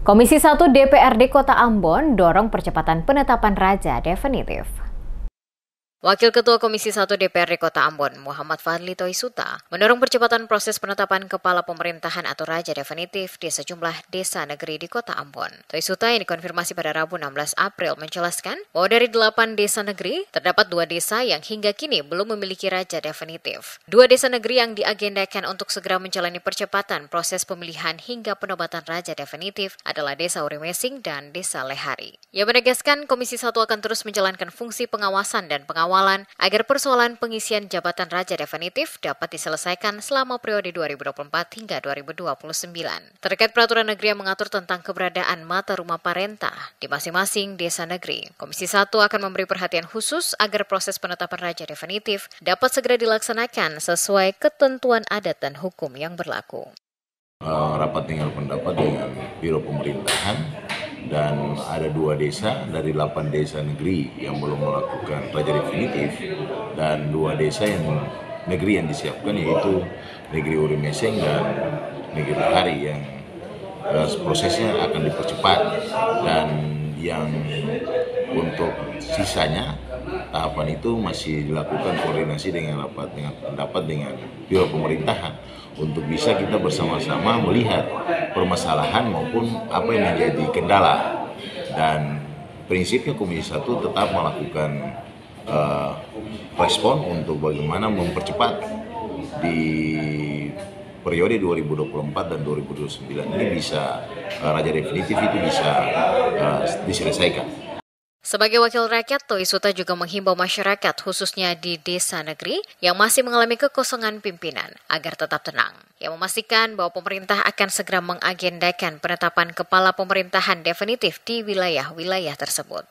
Komisi 1 DPRD Kota Ambon dorong percepatan penetapan raja definitif. Wakil Ketua Komisi 1 DPRD Kota Ambon, Muhammad Fadli Toisuta, mendorong percepatan proses penetapan kepala pemerintahan atau raja definitif di sejumlah desa negeri di Kota Ambon. Toisuta yang dikonfirmasi pada Rabu 16 April menjelaskan bahwa dari 8 desa negeri, terdapat 2 desa yang hingga kini belum memiliki raja definitif. 2 desa negeri yang diagendakan untuk segera menjalani percepatan proses pemilihan hingga penobatan raja definitif adalah Desa Urimesing dan Desa Lehari. Ia menegaskan Komisi 1 akan terus menjalankan fungsi pengawasan dan pengawalan agar persoalan pengisian jabatan raja definitif dapat diselesaikan selama periode 2024 hingga 2029. Terkait peraturan negeri yang mengatur tentang keberadaan mata rumah parentah di masing-masing desa negeri, Komisi 1 akan memberi perhatian khusus agar proses penetapan raja definitif dapat segera dilaksanakan sesuai ketentuan adat dan hukum yang berlaku. Rapat dengar pendapat dengan Biro Pemerintahan dan ada 2 desa dari 8 desa negeri yang belum melakukan raja definitif dan 2 desa yang negeri yang disiapkan yaitu Negeri Urimesing dan Negeri Lehari yang prosesnya akan dipercepat, dan yang untuk sisanya tahapan itu masih dilakukan koordinasi dengan rapat dengan pendapat dengan Biro Pemerintahan untuk bisa kita bersama-sama melihat permasalahan maupun apa yang menjadi kendala. Dan prinsipnya Komisi 1 tetap melakukan respon untuk bagaimana mempercepat di periode 2024 dan 2029 ini bisa raja definitif itu bisa diselesaikan. Sebagai wakil rakyat, Toisuta juga menghimbau masyarakat khususnya di desa negeri yang masih mengalami kekosongan pimpinan agar tetap tenang. Ia memastikan bahwa pemerintah akan segera mengagendakan penetapan kepala pemerintahan definitif di wilayah-wilayah tersebut.